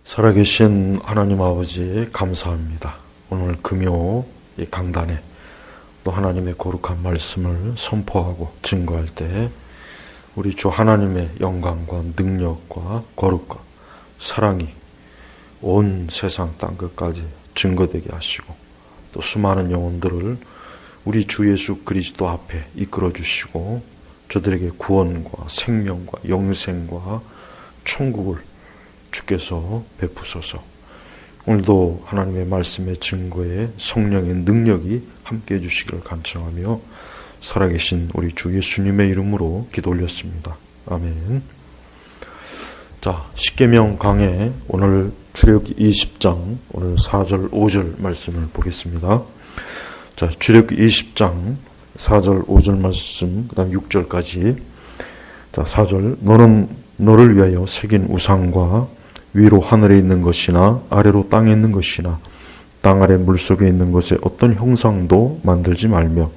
살아계신 하나님 아버지 감사합니다. 오늘 금요 이 강단에 또 하나님의 거룩한 말씀을 선포하고 증거할 때 우리 주 하나님의 영광과 능력과 거룩과 사랑이 온 세상 땅끝까지 증거되게 하시고 또 수많은 영혼들을 우리 주 예수 그리스도 앞에 이끌어 주시고 저들에게 구원과 생명과 영생과 천국을 주께서 베푸소서. 오늘도 하나님의 말씀의 증거에 성령의 능력이 함께해 주시기를 간청하며 살아계신 우리 주 예수님의 이름으로 기도 올렸습니다. 아멘. 자, 십계명 강해 오늘 출애굽기 20장 오늘 4절 5절 말씀을 보겠습니다. 자, 출애굽기 20장 4절 5절 말씀 그다음 6절까지. 자, 4절 너는 너를 위하여 새긴 우상과 위로 하늘에 있는 것이나 아래로 땅에 있는 것이나 땅 아래 물속에 있는 것에 어떤 형상도 만들지 말며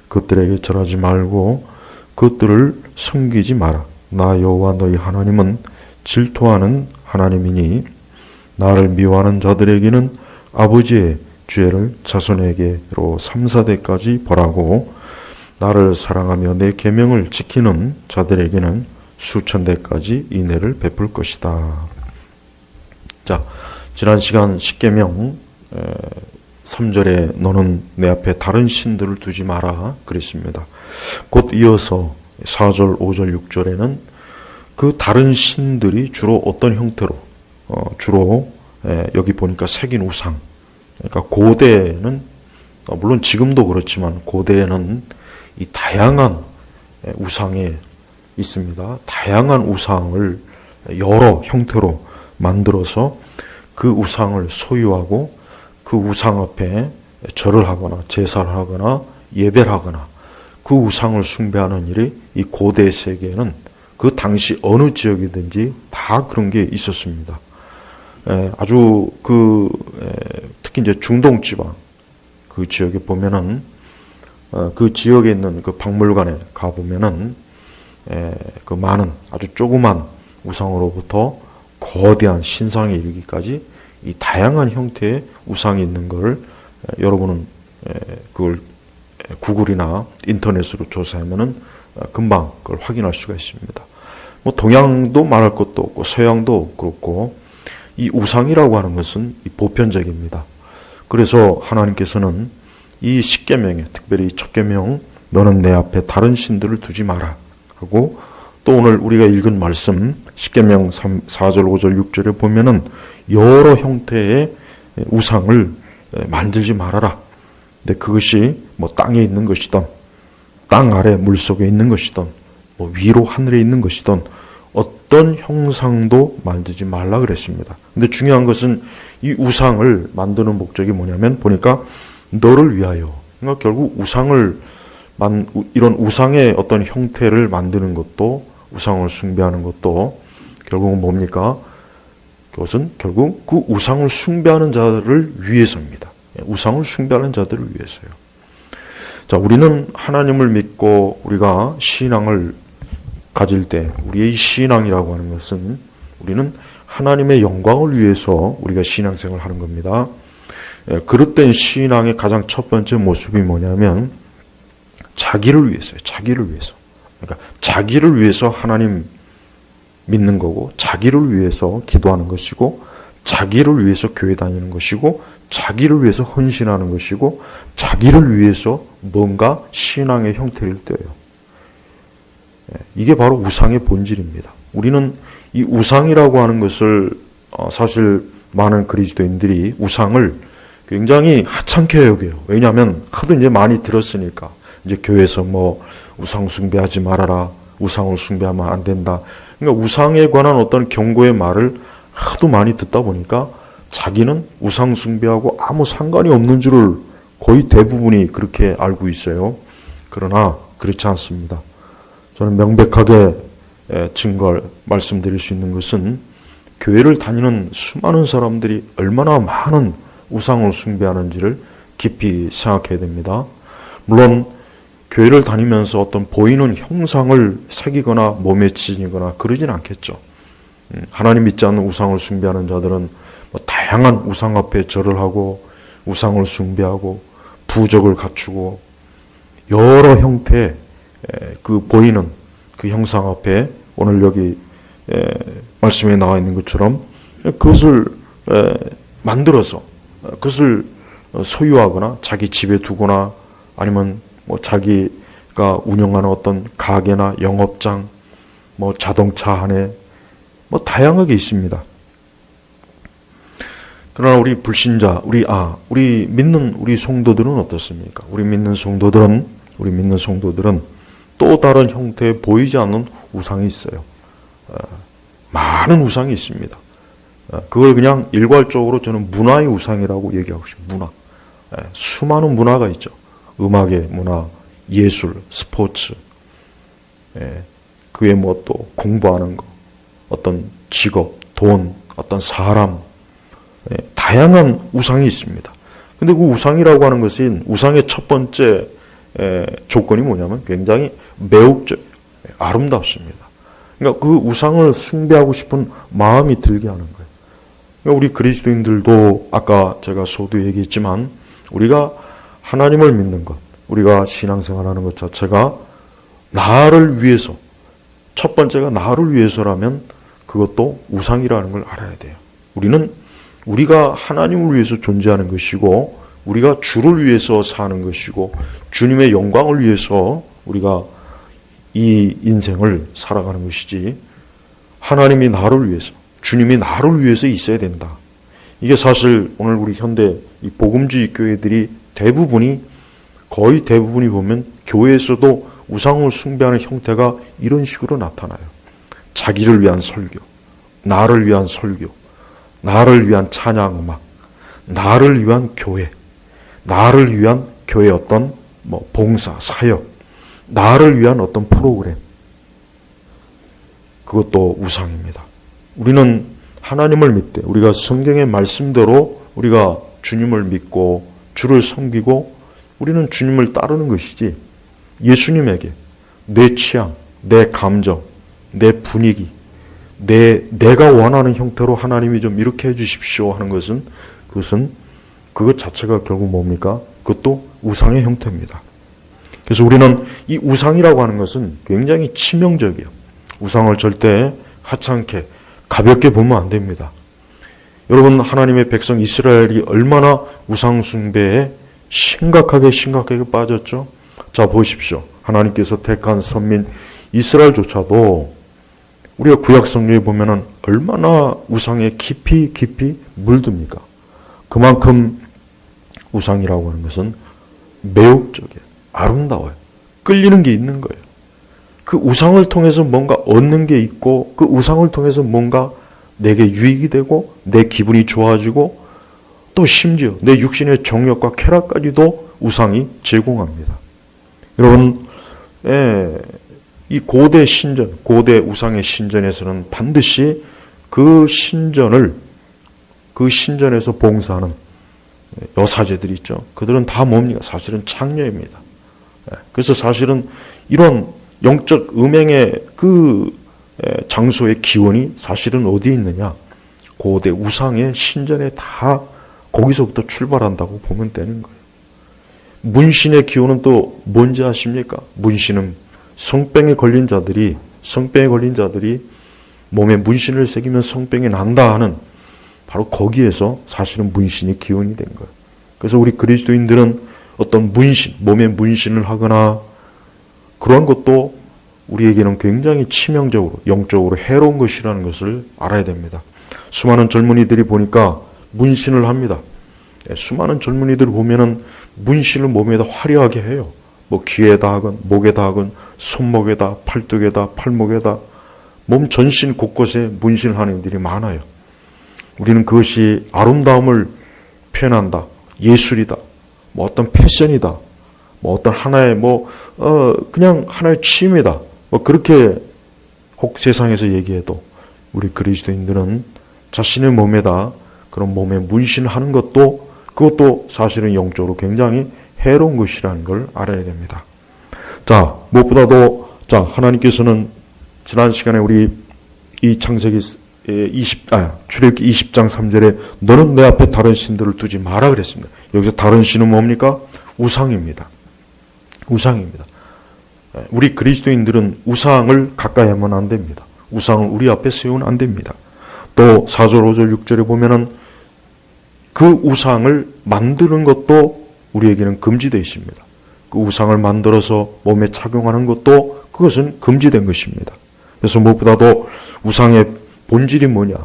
그것들에게 절하지 말고 그것들을 섬기지 마라. 나 여호와 너희 하나님은 질투하는 하나님이니 나를 미워하는 자들에게는 아버지의 죄를 자손에게로 3, 4대까지 벌하고 나를 사랑하며 내 계명을 지키는 자들에게는 수천 대까지 인애를 베풀 것이다. 자, 지난 시간 십계명 3절에 너는 내 앞에 다른 신들을 두지 마라 그랬습니다. 곧 이어서 4절, 5절, 6절에는 그 다른 신들이 주로 어떤 형태로 주로 여기 보니까 새긴 우상, 그러니까 고대에는 물론 지금도 그렇지만 고대에는 이 다양한 우상이 있습니다. 다양한 우상을 여러 형태로 만들어서 그 우상을 소유하고 그 우상 앞에 절을 하거나 제사를 하거나 예배를 하거나 그 우상을 숭배하는 일이 이 고대 세계에는 그 당시 어느 지역이든지 다 그런 게 있었습니다. 아주 특히 이제 중동 지방 그 지역에 보면은 그 지역에 있는 그 박물관에 가 보면은 그 많은 아주 조그만 우상으로부터 거대한 신상에 이르기까지 이 다양한 형태의 우상이 있는 걸 여러분은 그걸 구글이나 인터넷으로 조사하면은 금방 그걸 확인할 수가 있습니다. 뭐 동양도 말할 것도 없고 서양도 그렇고 이 우상이라고 하는 것은 보편적입니다. 그래서 하나님께서는 이 십계명에 특별히 첫 계명 너는 내 앞에 다른 신들을 두지 마라 하고 또 오늘 우리가 읽은 말씀 십계명 4절 5절 6절에 보면은 여러 형태의 우상을 만들지 말아라. 근데 그것이 뭐 땅에 있는 것이든 땅 아래 물속에 있는 것이든 뭐 위로 하늘에 있는 것이든 어떤 형상도 만들지 말라 그랬습니다. 근데 중요한 것은 이 우상을 만드는 목적이 뭐냐면 보니까 너를 위하여. 그러니까 결국 이런 우상의 어떤 형태를 만드는 것도 우상을 숭배하는 것도 결국은 뭡니까? 그것은 결국 그 우상을 숭배하는 자들을 위해서입니다. 우상을 숭배하는 자들을 위해서요. 자, 우리는 하나님을 믿고 우리가 신앙을 가질 때 우리의 신앙이라고 하는 것은 우리는 하나님의 영광을 위해서 우리가 신앙생활을 하는 겁니다. 그릇된 신앙의 가장 첫 번째 모습이 뭐냐면 자기를 위해서요. 자기를 위해서. 그러니까 자기를 위해서 하나님 믿는 거고 자기를 위해서 기도하는 것이고 자기를 위해서 교회 다니는 것이고 자기를 위해서 헌신하는 것이고 자기를 위해서 뭔가 신앙의 형태를 떼어요. 이게 바로 우상의 본질입니다. 우리는 이 우상이라고 하는 것을 사실 많은 그리스도인들이 우상을 굉장히 하찮게 여겨요. 왜냐하면 하도 이제 많이 들었으니까 이제 교회에서 뭐 우상 숭배하지 말아라. 우상을 숭배하면 안 된다. 그러니까 우상에 관한 어떤 경고의 말을 하도 많이 듣다 보니까 자기는 우상 숭배하고 아무 상관이 없는 줄을 거의 대부분이 그렇게 알고 있어요. 그러나 그렇지 않습니다. 저는 명백하게 증거를 말씀드릴 수 있는 것은 교회를 다니는 수많은 사람들이 얼마나 많은 우상을 숭배하는지를 깊이 생각해야 됩니다. 물론 교회를 다니면서 어떤 보이는 형상을 새기거나 몸에 지니거나 그러진 않겠죠. 하나님 믿지 않는 우상을 숭배하는 자들은 뭐 다양한 우상 앞에 절을 하고 우상을 숭배하고 부적을 갖추고 여러 형태의 그 보이는 그 형상 앞에 오늘 여기 말씀에 나와 있는 것처럼 그것을 만들어서 그것을 소유하거나 자기 집에 두거나 아니면 뭐 자기가 운영하는 어떤 가게나 영업장, 뭐 자동차 안에 뭐 다양하게 있습니다. 그러나 우리 불신자, 우리 믿는 우리 성도들은 어떻습니까? 우리 믿는 성도들은 또 다른 형태의 보이지 않는 우상이 있어요. 많은 우상이 있습니다. 그걸 그냥 일괄적으로 저는 문화의 우상이라고 얘기하고 싶어요. 문화. 수많은 문화가 있죠. 음악의 문화, 예술, 스포츠, 그 외에 뭐 또 공부하는 거, 어떤 직업, 돈, 어떤 사람, 다양한 우상이 있습니다. 근데 그 우상이라고 하는 것은 우상의 첫 번째 조건이 뭐냐면 굉장히 매혹적, 아름답습니다. 그러니까 그 우상을 숭배하고 싶은 마음이 들게 하는 거예요. 그러니까 우리 그리스도인들도 아까 제가 서두 얘기했지만 우리가 하나님을 믿는 것, 우리가 신앙생활하는 것 자체가 나를 위해서, 첫 번째가 나를 위해서라면 그것도 우상이라는 걸 알아야 돼요. 우리가 하나님을 위해서 존재하는 것이고 우리가 주를 위해서 사는 것이고 주님의 영광을 위해서 우리가 이 인생을 살아가는 것이지 하나님이 나를 위해서, 주님이 나를 위해서 있어야 된다. 이게 사실 오늘 우리 현대 이 복음주의 교회들이 거의 대부분이 보면 교회에서도 우상을 숭배하는 형태가 이런 식으로 나타나요. 자기를 위한 설교, 나를 위한 설교, 나를 위한 찬양 음악, 나를 위한 교회, 나를 위한 교회 어떤 뭐 봉사, 사역, 나를 위한 어떤 프로그램, 그것도 우상입니다. 우리는 하나님을 믿되 우리가 성경의 말씀대로 우리가 주님을 믿고 주를 섬기고 우리는 주님을 따르는 것이지 예수님에게 내 취향, 내 감정, 내 분위기, 내가 원하는 형태로 하나님이 좀 이렇게 해주십시오 하는 것은 그것 자체가 결국 뭡니까? 그것도 우상의 형태입니다. 그래서 우리는 이 우상이라고 하는 것은 굉장히 치명적이에요. 우상을 절대 하찮게 가볍게 보면 안 됩니다. 여러분, 하나님의 백성 이스라엘이 얼마나 우상 숭배에 심각하게 빠졌죠? 자, 보십시오. 하나님께서 택한 선민 이스라엘조차도 우리가 구약 성경에 보면은 얼마나 우상에 깊이 물듭니까? 그만큼 우상이라고 하는 것은 매혹적이에요. 아름다워요. 끌리는 게 있는 거예요. 그 우상을 통해서 뭔가 얻는 게 있고 그 우상을 통해서 뭔가 내게 유익이 되고 내 기분이 좋아지고 또 심지어 내 육신의 정욕과 쾌락까지도 우상이 제공합니다. 여러분, 이 고대 우상의 신전에서는 반드시 그 신전에서 봉사하는 여사제들이 있죠. 그들은 다 뭡니까? 사실은 창녀입니다. 그래서 사실은 이런 영적 음행의 그 장소의 기원이 사실은 어디에 있느냐? 고대 우상의 신전에 다 거기서부터 출발한다고 보면 되는 거예요. 문신의 기원은 또 뭔지 아십니까? 문신은 성병에 걸린 자들이 몸에 문신을 새기면 성병이 난다 하는 바로 거기에서 사실은 문신이 기원이 된 거예요. 그래서 우리 그리스도인들은 어떤 몸에 문신을 하거나 그런 것도 우리에게는 굉장히 치명적으로, 영적으로 해로운 것이라는 것을 알아야 됩니다. 수많은 젊은이들이 보니까 문신을 합니다. 수많은 젊은이들 보면은 문신을 몸에다 화려하게 해요. 뭐 귀에다 하건, 목에다 하건, 손목에다, 팔뚝에다, 팔목에다, 몸 전신 곳곳에 문신을 하는 이들이 많아요. 우리는 그것이 아름다움을 표현한다, 예술이다, 뭐 어떤 패션이다, 뭐 어떤 하나의 그냥 하나의 취미다, 뭐 그렇게 혹 세상에서 얘기해도 우리 그리스도인들은 자신의 몸에다 그런 몸에 문신을 하는 그것도 사실은 영적으로 굉장히 해로운 것이라는 걸 알아야 됩니다. 자, 무엇보다도 하나님께서는 지난 시간에 우리 이 창세기 출애굽기 20장 3절에 너는 내 앞에 다른 신들을 두지 마라 그랬습니다. 여기서 다른 신은 뭡니까? 우상입니다. 우상입니다. 우리 그리스도인들은 우상을 가까이 하면 안 됩니다. 우상을 우리 앞에 세우면 안 됩니다. 또 4절, 5절, 6절에 보면은 그 우상을 만드는 것도 우리에게는 금지되어 있습니다. 그 우상을 만들어서 몸에 착용하는 것도 그것은 금지된 것입니다. 그래서 무엇보다도 우상의 본질이 뭐냐?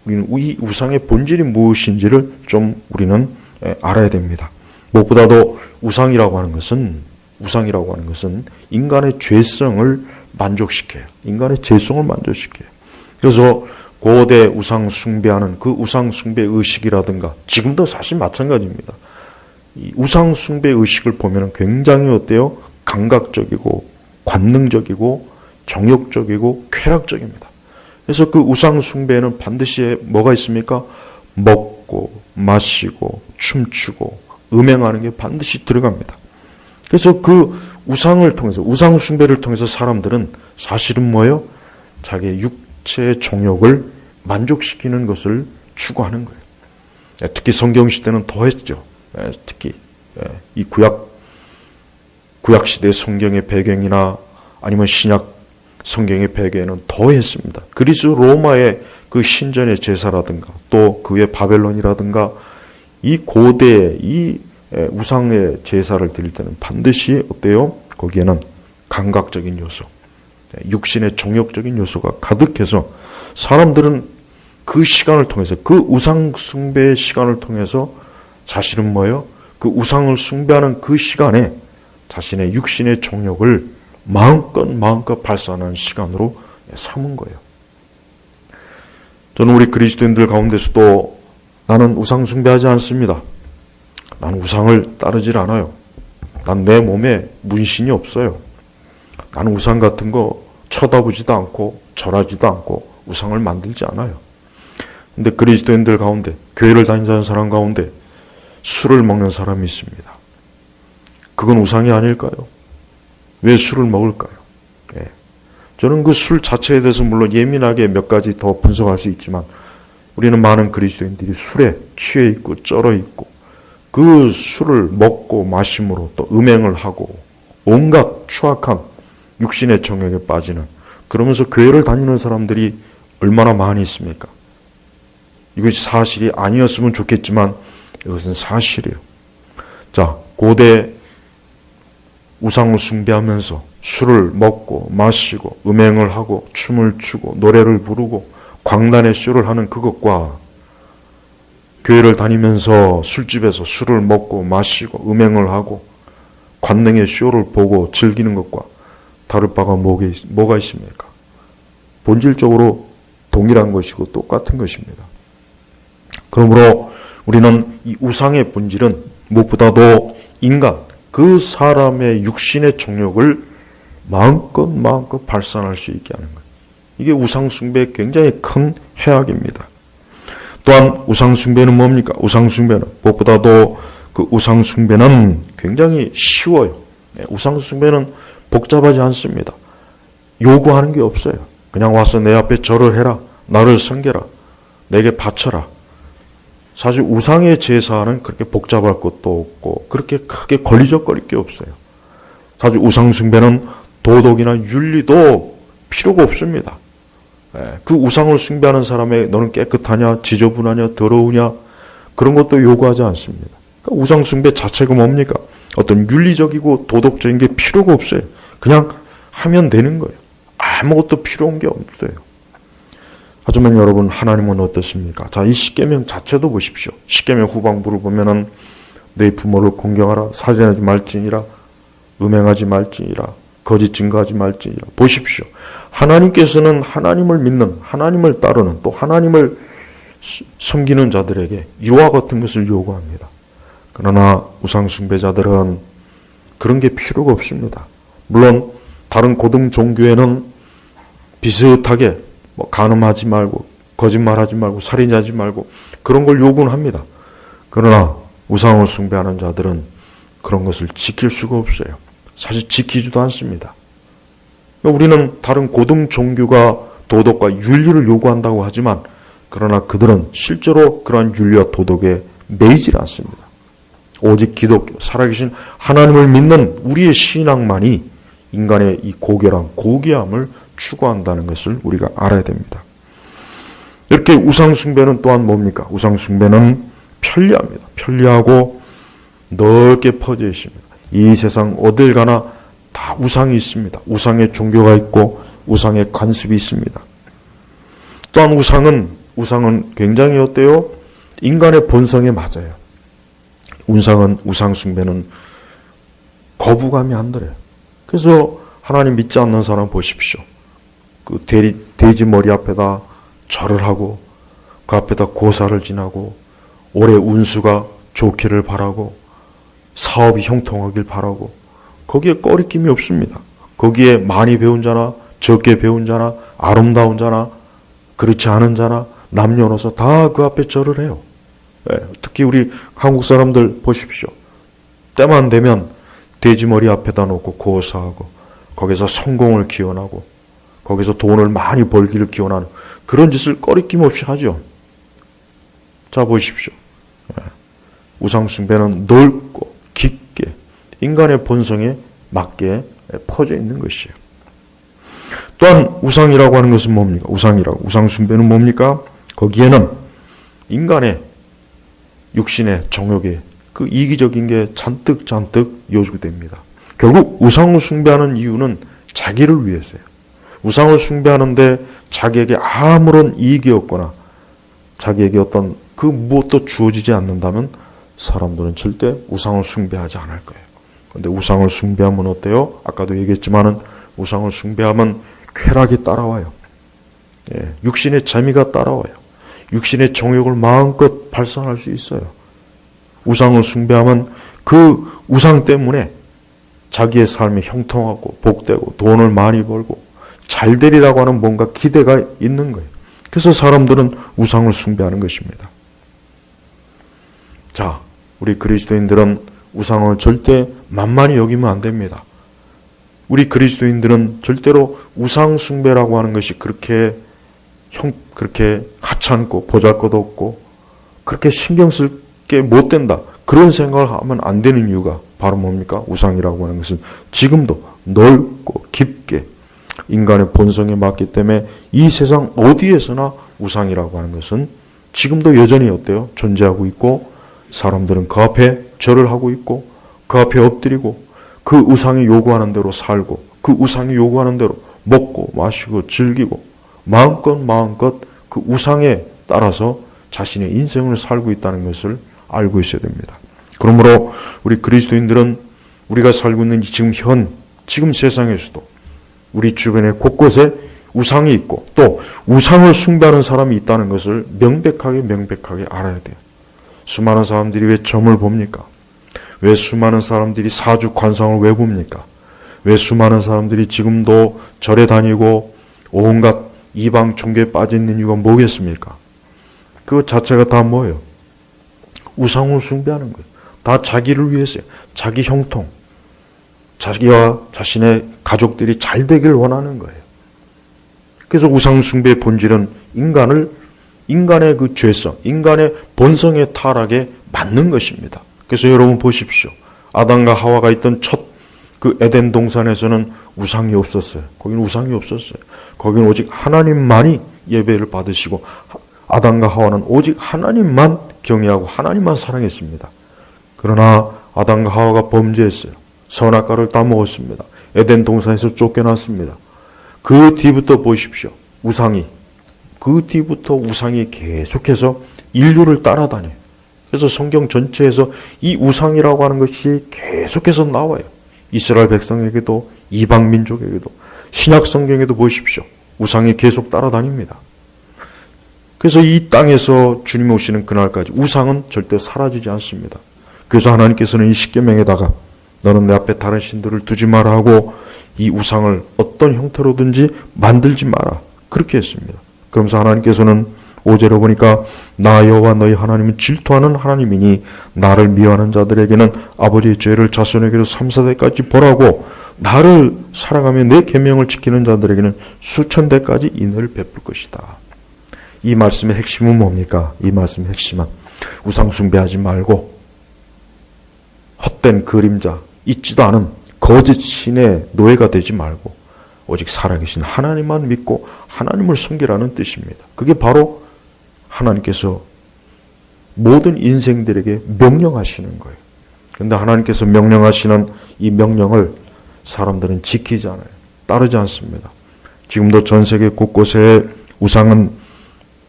우리는 이 우상의 본질이 무엇인지를 좀 우리는 알아야 됩니다. 무엇보다도 우상이라고 하는 것은 인간의 죄성을 만족시켜요. 인간의 죄성을 만족시켜요. 그래서 고대 우상 숭배하는 그 우상 숭배 의식이라든가 지금도 사실 마찬가지입니다. 이 우상 숭배 의식을 보면 굉장히 어때요? 감각적이고 관능적이고 정욕적이고 쾌락적입니다. 그래서 그 우상 숭배에는 반드시 뭐가 있습니까? 먹고 마시고 춤추고 음행하는 게 반드시 들어갑니다. 그래서 그 우상을 통해서 우상 숭배를 통해서 사람들은 사실은 뭐예요? 자기의 육체의 정욕을 만족시키는 것을 추구하는 거예요. 특히 성경시대는 더했죠. 특히 이 구약시대 성경의 배경이나 아니면 신약 성경의 배경에는 더했습니다. 그리스 로마의 그 신전의 제사라든가 또 그 외 바벨론이라든가 이 고대의 이 우상의 제사를 드릴 때는 반드시 어때요? 거기에는 감각적인 요소, 육신의 정욕적인 요소가 가득해서 사람들은 그 시간을 통해서 그 우상 숭배의 시간을 통해서 자신은 뭐예요? 그 우상을 숭배하는 그 시간에 자신의 육신의 정욕을 마음껏 발산하는 시간으로 삼은 거예요. 저는 우리 그리스도인들 가운데서도 나는 우상 숭배하지 않습니다. 나는 우상을 따르질 않아요. 난 내 몸에 문신이 없어요. 나는 우상 같은 거 쳐다보지도 않고 절하지도 않고 우상을 만들지 않아요. 근데 그리스도인들 가운데 교회를 다니는 사람 가운데 술을 먹는 사람이 있습니다. 그건 우상이 아닐까요? 왜 술을 먹을까요? 저는 그 술 자체에 대해서 물론 예민하게 몇 가지 더 분석할 수 있지만 우리는 많은 그리스도인들이 술에 취해 있고 쩔어 있고 그 술을 먹고 마심으로 또 음행을 하고 온갖 추악한 육신의 정욕에 빠지는 그러면서 교회를 다니는 사람들이 얼마나 많이 있습니까? 이것이 사실이 아니었으면 좋겠지만 이것은 사실이에요. 자, 고대 우상을 숭배하면서 술을 먹고 마시고 음행을 하고 춤을 추고 노래를 부르고 광란의 쇼를 하는 그것과 교회를 다니면서 술집에서 술을 먹고 마시고 음행을 하고 관능의 쇼를 보고 즐기는 것과 다를 바가 뭐가 있습니까? 본질적으로 동일한 것이고 똑같은 것입니다. 그러므로 우리는 이 우상의 본질은 무엇보다도 인간, 그 사람의 육신의 정욕을 마음껏 발산할 수 있게 하는 것. 이게 우상숭배의 굉장히 큰 해악입니다. 또한 우상숭배는 뭡니까? 우상숭배는 무엇보다도 그 우상숭배는 굉장히 쉬워요. 우상숭배는 복잡하지 않습니다. 요구하는 게 없어요. 그냥 와서 내 앞에 절을 해라. 나를 섬겨라. 내게 바쳐라. 사실 우상의 제사는 그렇게 복잡할 것도 없고 그렇게 크게 걸리적거릴 게 없어요. 사실 우상숭배는 도덕이나 윤리도 필요가 없습니다. 그 우상을 숭배하는 사람의 너는 깨끗하냐, 지저분하냐, 더러우냐 그런 것도 요구하지 않습니다. 그러니까 우상숭배 자체가 뭡니까? 어떤 윤리적이고 도덕적인 게 필요가 없어요. 그냥 하면 되는 거예요. 아무것도 필요한 게 없어요. 하지만 여러분, 하나님은 어떻습니까? 자, 이 십계명 자체도 보십시오. 십계명 후반부를 보면은 내 부모를 공경하라, 살인하지 말지니라, 음행하지 말지니라, 거짓 증거하지 말지니라. 보십시오. 하나님께서는 하나님을 믿는, 하나님을 따르는, 또 하나님을 섬기는 자들에게 이와 같은 것을 요구합니다. 그러나 우상숭배자들은 그런 게 필요가 없습니다. 물론 다른 고등 종교에는 비슷하게 간음하지 말고 거짓말하지 말고 살인하지 말고 그런 걸 요구는 합니다. 그러나 우상을 숭배하는 자들은 그런 것을 지킬 수가 없어요. 사실 지키지도 않습니다. 우리는 다른 고등 종교가 도덕과 윤리를 요구한다고 하지만 그러나 그들은 실제로 그러한 윤리와 도덕에 매이질 않습니다. 오직 기독교, 살아계신 하나님을 믿는 우리의 신앙만이 인간의 이 고결함, 고귀함을 추구한다는 것을 우리가 알아야 됩니다. 이렇게 우상숭배는 또한 뭡니까? 우상숭배는 편리합니다. 편리하고 넓게 퍼져 있습니다. 이 세상 어딜 가나 다 우상이 있습니다. 우상의 종교가 있고 우상의 관습이 있습니다. 또한 우상은 굉장히 어때요? 인간의 본성에 맞아요. 우상 숭배는 거부감이 안 들어요. 그래서 하나님 믿지 않는 사람 보십시오. 그 돼지 머리 앞에다 절을 하고 그 앞에다 고사를 지나고 올해 운수가 좋기를 바라고 사업이 형통하길 바라고 거기에 꺼리낌이 없습니다. 거기에 많이 배운 자나 적게 배운 자나 아름다운 자나 그렇지 않은 자나 남녀노소 다 그 앞에 절을 해요. 특히 우리 한국 사람들 보십시오. 때만 되면 돼지머리 앞에다 놓고 고사하고 거기서 성공을 기원하고 거기서 돈을 많이 벌기를 기원하는 그런 짓을 꺼리낌 없이 하죠. 자 보십시오. 우상숭배는 넓고 깊게 인간의 본성에 맞게 퍼져 있는 것이에요. 또한 우상이라고 하는 것은 뭡니까? 우상숭배는 뭡니까? 거기에는 인간의 육신의 정욕에 그 이기적인 게 잔뜩 요구됩니다. 결국 우상을 숭배하는 이유는 자기를 위해서예요. 우상을 숭배하는데 자기에게 아무런 이익이 없거나 자기에게 어떤 그 무엇도 주어지지 않는다면 사람들은 절대 우상을 숭배하지 않을 거예요. 그런데 우상을 숭배하면 어때요? 아까도 얘기했지만은 우상을 숭배하면 쾌락이 따라와요. 육신의 재미가 따라와요. 육신의 정욕을 마음껏 발산할 수 있어요. 우상을 숭배하면 그 우상 때문에 자기의 삶이 형통하고 복되고 돈을 많이 벌고 잘 되리라고 하는 뭔가 기대가 있는 거예요. 그래서 사람들은 우상을 숭배하는 것입니다. 자, 우리 그리스도인들은 우상을 절대 만만히 여기면 안 됩니다. 우리 그리스도인들은 절대로 우상 숭배라고 하는 것이 그렇게 하찮고 보잘것없고 그렇게 신경 쓸 게 못 된다. 그런 생각을 하면 안 되는 이유가 바로 뭡니까? 우상이라고 하는 것은 지금도 넓고 깊게 인간의 본성에 맞기 때문에 이 세상 어디에서나 우상이라고 하는 것은 지금도 여전히 어때요? 존재하고 있고 사람들은 그 앞에 절을 하고 있고 그 앞에 엎드리고 그 우상이 요구하는 대로 살고 그 우상이 요구하는 대로 먹고 마시고 즐기고 마음껏 그 우상에 따라서 자신의 인생을 살고 있다는 것을 알고 있어야 됩니다. 그러므로 우리 그리스도인들은 우리가 살고 있는 지금 세상에서도 우리 주변에 곳곳에 우상이 있고 또 우상을 숭배하는 사람이 있다는 것을 명백하게 알아야 돼요. 수많은 사람들이 왜 점을 봅니까? 왜 수많은 사람들이 사주 관상을 왜 봅니까? 왜 수많은 사람들이 지금도 절에 다니고 온갖 이방 종교에 빠져 있는 이유가 뭐겠습니까? 그 자체가 다 뭐예요? 우상을 숭배하는 거예요. 다 자기를 위해서요. 자기 형통, 자기와 자신의 가족들이 잘 되길 원하는 거예요. 그래서 우상 숭배의 본질은 인간의 그 죄성, 인간의 본성의 타락에 맞는 것입니다. 그래서 여러분 보십시오. 아담과 하와가 있던 첫 그 에덴 동산에서는 우상이 없었어요. 거기는 우상이 없었어요. 거기는 오직 하나님만이 예배를 받으시고 아담과 하와는 오직 하나님만 경외하고 하나님만 사랑했습니다. 그러나 아담과 하와가 범죄했어요. 선악과를 따먹었습니다. 에덴 동산에서 쫓겨났습니다. 그 뒤부터 보십시오. 그 뒤부터 우상이 계속해서 인류를 따라다녀요. 그래서 성경 전체에서 이 우상이라고 하는 것이 계속해서 나와요. 이스라엘 백성에게도 이방 민족에게도 신약 성경에도 보십시오. 우상이 계속 따라다닙니다. 그래서 이 땅에서 주님이 오시는 그날까지 우상은 절대 사라지지 않습니다. 그래서 하나님께서는 이 십계명에다가 너는 내 앞에 다른 신들을 두지 마라 하고 이 우상을 어떤 형태로든지 만들지 마라 그렇게 했습니다. 그러면서 하나님께서는 5절에 보니까 나 여호와 너희 하나님은 질투하는 하나님이니 나를 미워하는 자들에게는 아버지의 죄를 자손에게로 3, 4대까지 보라고 나를 사랑하며 내 계명을 지키는 자들에게는 수천 대까지 인을 베풀 것이다. 이 말씀의 핵심은 뭡니까? 이 말씀의 핵심은 우상 숭배하지 말고 헛된 그림자, 있지도 않은 거짓 신의 노예가 되지 말고 오직 살아계신 하나님만 믿고 하나님을 섬기라는 뜻입니다. 그게 바로 하나님께서 모든 인생들에게 명령하시는 거예요. 그런데 하나님께서 명령하시는 이 명령을 사람들은 지키지 않아요. 따르지 않습니다. 지금도 전 세계 곳곳에 우상은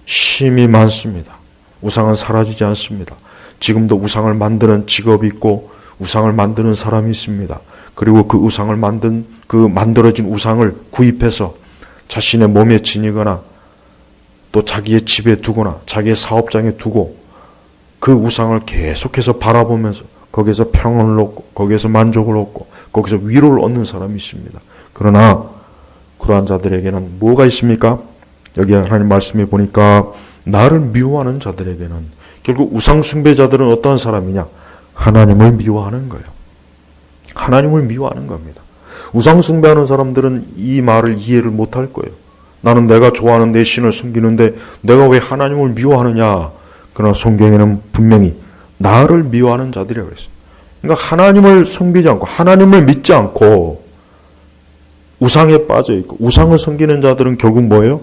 심히 많습니다. 우상은 사라지지 않습니다. 지금도 우상을 만드는 직업이 있고 우상을 만드는 사람이 있습니다. 그리고 그 우상을 만들어진 우상을 구입해서 자신의 몸에 지니거나 또 자기의 집에 두거나 자기의 사업장에 두고 그 우상을 계속해서 바라보면서 거기서 평온을 얻고 거기에서 만족을 얻고 거기서 위로를 얻는 사람이 있습니다. 그러나 그러한 자들에게는 뭐가 있습니까? 여기 하나님 말씀에 보니까 나를 미워하는 자들에게는 결국 우상 숭배자들은 어떠한 사람이냐? 하나님을 미워하는 거예요. 하나님을 미워하는 겁니다. 우상 숭배하는 사람들은 이 말을 이해를 못할 거예요. 나는 내가 좋아하는 내 신을 섬기는데 내가 왜 하나님을 미워하느냐? 그러나 성경에는 분명히 나를 미워하는 자들이라고 했어요. 그러니까 하나님을 섬기지 않고 하나님을 믿지 않고 우상에 빠져 있고 우상을 섬기는 자들은 결국 뭐예요?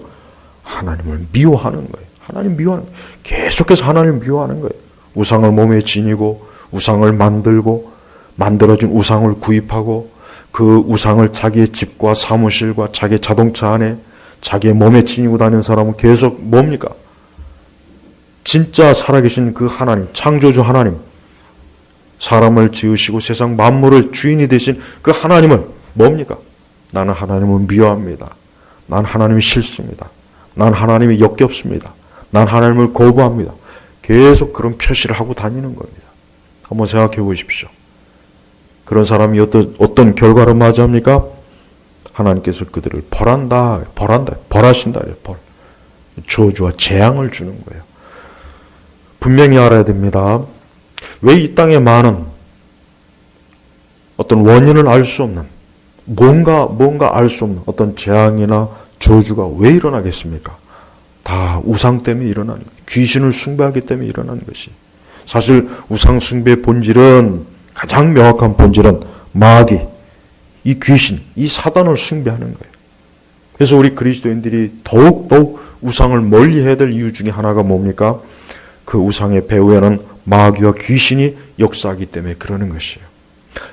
하나님을 미워하는 거예요. 하나님 미워하는 거예요. 계속해서 하나님을 미워하는 거예요. 우상을 몸에 지니고 우상을 만들고 만들어진 우상을 구입하고 그 우상을 자기의 집과 사무실과 자기의 자동차 안에 자기의 몸에 지니고 다니는 사람은 계속 뭡니까? 진짜 살아계신 그 하나님, 창조주 하나님, 사람을 지으시고 세상 만물을 주인이 되신 그 하나님을 뭡니까? 나는 하나님을 미워합니다. 난 하나님이 싫습니다. 난 하나님이 역겹습니다. 난 하나님을 거부합니다. 계속 그런 표시를 하고 다니는 겁니다. 한번 생각해 보십시오. 그런 사람이 어떤 결과를 맞이합니까? 하나님께서 그들을 벌하신다. 저주와 재앙을 주는 거예요. 분명히 알아야 됩니다. 왜 이 땅에 많은 어떤 원인을 알 수 없는 뭔가 알 수 없는 어떤 재앙이나 저주가 왜 일어나겠습니까? 다 우상 때문에 일어나는 거예요. 귀신을 숭배하기 때문에 일어나는 것이. 사실 우상 숭배의 본질은 가장 명확한 본질은 마귀, 이 귀신, 이 사단을 숭배하는 거예요. 그래서 우리 그리스도인들이 더욱 우상을 멀리해야 될 이유 중에 하나가 뭡니까? 그 우상의 배후에는 마귀와 귀신이 역사하기 때문에 그러는 것이에요.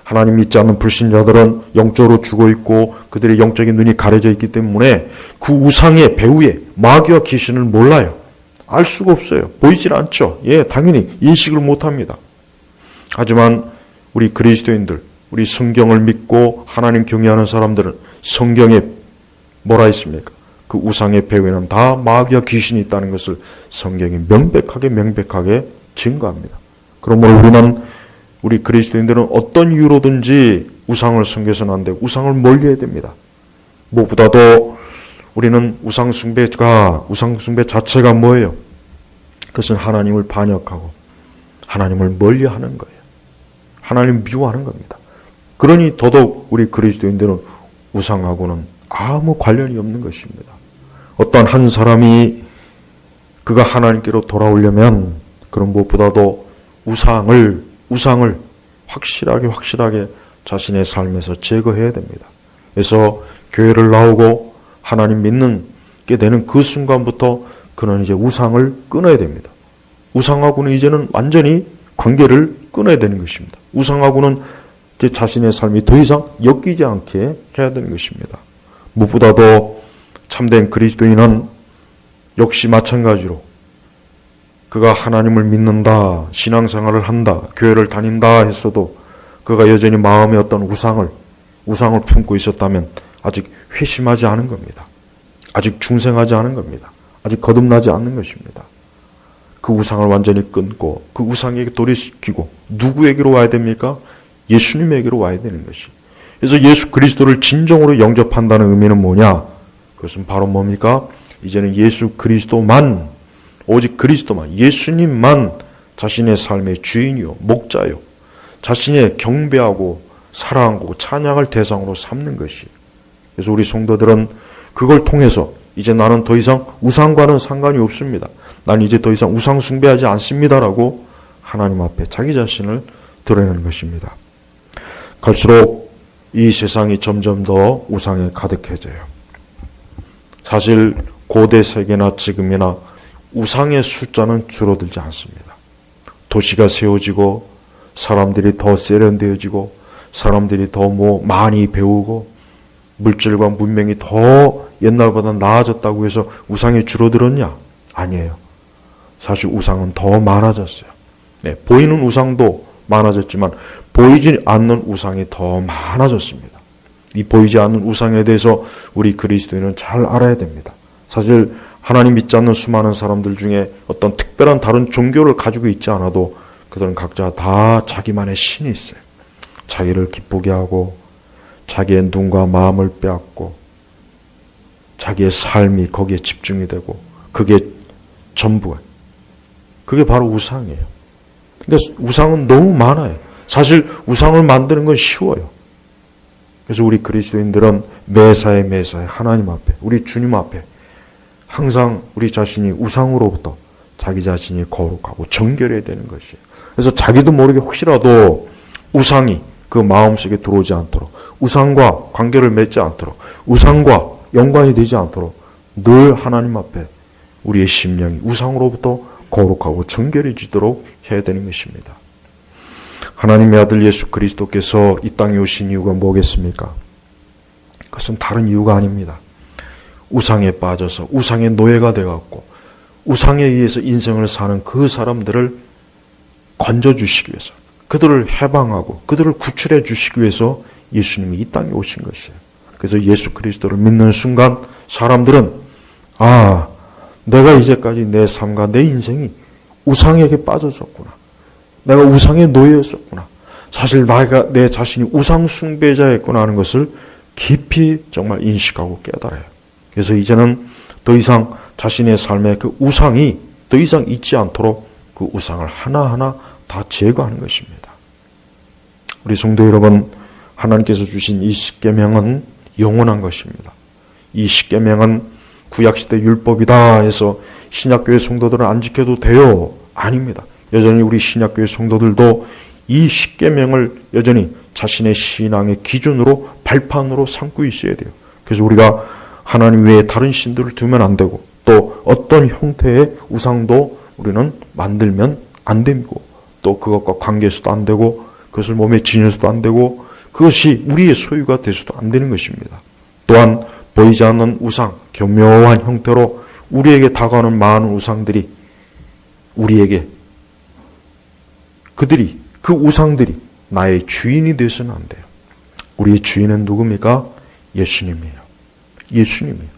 하나님 믿지 않는 불신자들은 영적으로 죽어 있고 그들의 영적인 눈이 가려져 있기 때문에 그 우상의 배후에 마귀와 귀신을 몰라요. 알 수가 없어요. 보이질 않죠. 당연히 인식을 못합니다. 하지만 우리 그리스도인들, 우리 성경을 믿고 하나님 경외하는 사람들은 성경에 뭐라 있습니까? 그 우상의 배후에는 다 마귀와 귀신이 있다는 것을 성경이 명백하게 증거합니다. 그러므로 우리 그리스도인들은 어떤 이유로든지 우상을 섬겨서는 안 되고 우상을 멀리해야 됩니다. 무엇보다도 우리는 우상 숭배 자체가 뭐예요? 그것은 하나님을 반역하고 하나님을 멀리하는 거예요. 하나님을 미워하는 겁니다. 그러니 더더욱 우리 그리스도인들은 우상하고는 아무 관련이 없는 것입니다. 어떤 한 사람이 그가 하나님께로 돌아오려면 그런 무엇보다도 우상을 확실하게 자신의 삶에서 제거해야 됩니다. 그래서 교회를 나오고 하나님 믿게 되는 그 순간부터 그는 이제 우상을 끊어야 됩니다. 우상하고는 이제는 완전히 관계를 끊어야 되는 것입니다. 우상하고는 이제 자신의 삶이 더 이상 엮이지 않게 해야 되는 것입니다. 무엇보다도 참된 그리스도인은 역시 마찬가지로 그가 하나님을 믿는다, 신앙생활을 한다, 교회를 다닌다 했어도 그가 여전히 마음에 어떤 우상을 품고 있었다면 아직 회심하지 않은 겁니다. 아직 중생하지 않은 겁니다. 아직 거듭나지 않는 것입니다. 그 우상을 완전히 끊고 그 우상에게 돌이키고 누구에게로 와야 됩니까? 예수님에게로 와야 되는 것이. 그래서 예수 그리스도를 진정으로 영접한다는 의미는 뭐냐? 그것은 바로 뭡니까? 이제는 예수 그리스도만, 오직 그리스도만, 예수님만 자신의 삶의 주인이요, 목자요, 자신의 경배하고 사랑하고 찬양할 대상으로 삼는 것이. 그래서 우리 성도들은 그걸 통해서 이제 나는 더 이상 우상과는 상관이 없습니다. 난 이제 더 이상 우상 숭배하지 않습니다라고 하나님 앞에 자기 자신을 드러내는 것입니다. 갈수록 이 세상이 점점 더 우상에 가득해져요. 사실 고대 세계나 지금이나 우상의 숫자는 줄어들지 않습니다. 도시가 세워지고 사람들이 더 세련되어지고 사람들이 더 많이 배우고 물질과 문명이 더 옛날보다 나아졌다고 해서 우상이 줄어들었냐? 아니에요. 사실 우상은 더 많아졌어요. 네, 보이는 우상도 많아졌지만 보이지 않는 우상이 더 많아졌습니다. 이 보이지 않는 우상에 대해서 우리 그리스도인은 잘 알아야 됩니다. 사실 하나님 믿지 않는 수많은 사람들 중에 어떤 특별한 다른 종교를 가지고 있지 않아도 그들은 각자 다 자기만의 신이 있어요. 자기를 기쁘게 하고 자기의 눈과 마음을 빼앗고 자기의 삶이 거기에 집중이 되고 그게 전부예요. 그게 바로 우상이에요. 그러니까 우상은 너무 많아요. 사실 우상을 만드는 건 쉬워요. 그래서 우리 그리스도인들은 매사에 하나님 앞에 우리 주님 앞에 항상 우리 자신이 우상으로부터 자기 자신이 거룩하고 정결해야 되는 것이에요. 그래서 자기도 모르게 혹시라도 우상이 그 마음속에 들어오지 않도록 우상과 관계를 맺지 않도록 우상과 연관이 되지 않도록 늘 하나님 앞에 우리의 심령이 우상으로부터 거룩하고 정결해지도록 해야 되는 것입니다. 하나님의 아들 예수 그리스도께서 이 땅에 오신 이유가 뭐겠습니까? 그것은 다른 이유가 아닙니다. 우상에 빠져서 우상의 노예가 되어갖고 우상에 의해서 인생을 사는 그 사람들을 건져주시기 위해서 그들을 해방하고 그들을 구출해 주시기 위해서 예수님이 이 땅에 오신 것이에요. 그래서 예수 그리스도를 믿는 순간 사람들은 내가 이제까지 내 삶과 내 인생이 우상에게 빠졌었구나. 내가 우상의 노예였었구나. 사실 내 자신이 우상 숭배자였구나 하는 것을 깊이 정말 인식하고 깨달아요. 그래서 이제는 더 이상 자신의 삶에 그 우상이 더 이상 있지 않도록 그 우상을 하나하나 다 제거하는 것입니다. 우리 성도 여러분, 하나님께서 주신 이 십계명은 영원한 것입니다. 이 십계명은 구약시대 율법이다 해서 신약교회 성도들은 안 지켜도 돼요? 아닙니다. 여전히 우리 신약교회 성도들도 이 십계명을 여전히 자신의 신앙의 기준으로 발판으로 삼고 있어야 돼요. 그래서 우리가 하나님 외에 다른 신들을 두면 안 되고 또 어떤 형태의 우상도 우리는 만들면 안 되고 또 그것과 관계해서도 안 되고 그것을 몸에 지녀서도 안 되고 그것이 우리의 소유가 돼서도 안 되는 것입니다. 또한 보이지 않는 우상, 교묘한 형태로 우리에게 다가오는 많은 우상들이 우리에게 그 우상들이 나의 주인이 되어서는 안 돼요. 우리의 주인은 누굽니까? 예수님이에요. 예수님이에요.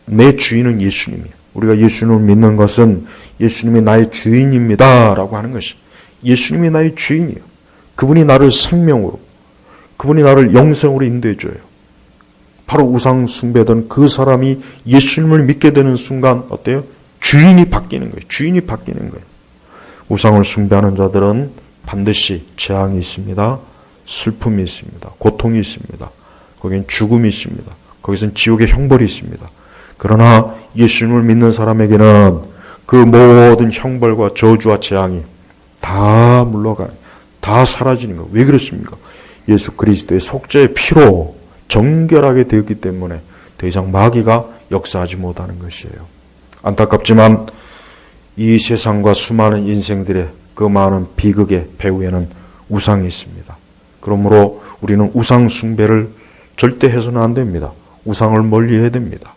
내 주인은 예수님이에요. 우리가 예수님을 믿는 것은 예수님이 나의 주인입니다 라고 하는 것이 예수님이 나의 주인이에요. 그분이 나를 생명으로 그분이 나를 영생으로 인도해 줘요. 바로 우상 숭배던 그 사람이 예수님을 믿게 되는 순간 어때요? 주인이 바뀌는 거예요. 주인이 바뀌는 거예요. 우상을 숭배하는 자들은 반드시 재앙이 있습니다. 슬픔이 있습니다. 고통이 있습니다. 거기엔 죽음이 있습니다. 거기선 지옥의 형벌이 있습니다. 그러나 예수님을 믿는 사람에게는 그 모든 형벌과 저주와 재앙이 다 물러가요. 다 사라지는 거예요. 왜 그렇습니까? 예수 그리스도의 속죄의 피로 정결하게 되었기 때문에 더 이상 마귀가 역사하지 못하는 것이에요. 안타깝지만 이 세상과 수많은 인생들의 그 많은 비극의 배후에는 우상이 있습니다. 그러므로 우리는 우상 숭배를 절대 해서는 안 됩니다. 우상을 멀리해야 됩니다.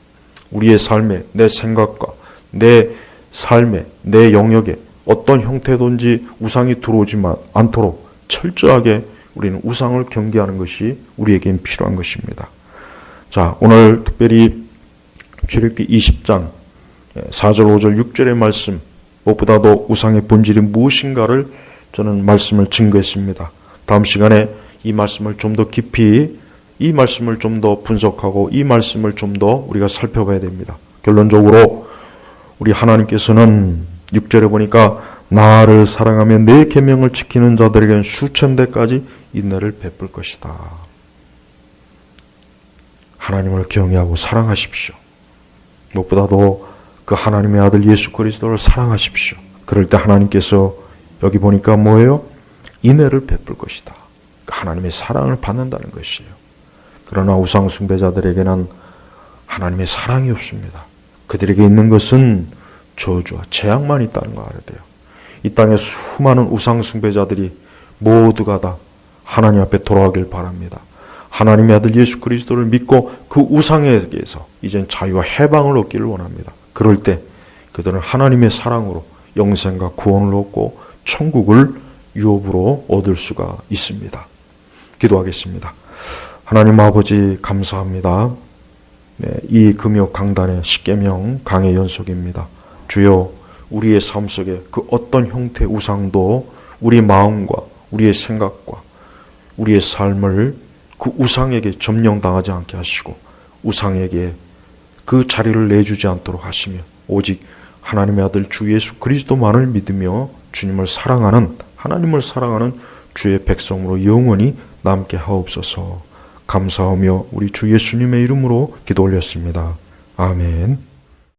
우리의 삶에 내 생각과 내 삶에 내 영역에 어떤 형태든지 우상이 들어오지 않도록 철저하게 우리는 우상을 경계하는 것이 우리에겐 필요한 것입니다. 자, 오늘 특별히 출애굽기 20장 4절, 5절, 6절의 말씀 무엇보다도 우상의 본질이 무엇인가를 저는 말씀을 증거했습니다. 다음 시간에 이 말씀을 좀 더 깊이 이 말씀을 좀 더 분석하고 이 말씀을 좀 더 우리가 살펴봐야 됩니다. 결론적으로 우리 하나님께서는 6절에 보니까 나를 사랑하며 내 계명을 지키는 자들에게는 수천 대까지 인내를 베풀 것이다. 하나님을 경외하고 사랑하십시오. 무엇보다도 그 하나님의 아들 예수 그리스도를 사랑하십시오. 그럴 때 하나님께서 여기 보니까 뭐예요? 인애를 베풀 것이다. 하나님의 사랑을 받는다는 것이에요. 그러나 우상 숭배자들에게는 하나님의 사랑이 없습니다. 그들에게 있는 것은 저주와 재앙만 있다는 거 알아야 돼요. 이 땅에 수많은 우상 숭배자들이 모두가 다 하나님 앞에 돌아가길 바랍니다. 하나님의 아들 예수 그리스도를 믿고 그 우상에게서 이젠 자유와 해방을 얻기를 원합니다. 그럴 때 그들은 하나님의 사랑으로 영생과 구원을 얻고 천국을 유업으로 얻을 수가 있습니다. 기도하겠습니다. 하나님 아버지 감사합니다. 네, 이 금요 강단의 십계명 강의 연속입니다. 주여, 우리의 삶 속에 그 어떤 형태의 우상도 우리 마음과 우리의 생각과 우리의 삶을 그 우상에게 점령당하지 않게 하시고 우상에게 그 자리를 내주지 않도록 하시며 오직 하나님의 아들 주 예수 그리스도만을 믿으며 주님을 사랑하는, 하나님을 사랑하는 주의 백성으로 영원히 남게 하옵소서. 감사하며 우리 주 예수님의 이름으로 기도 올렸습니다. 아멘.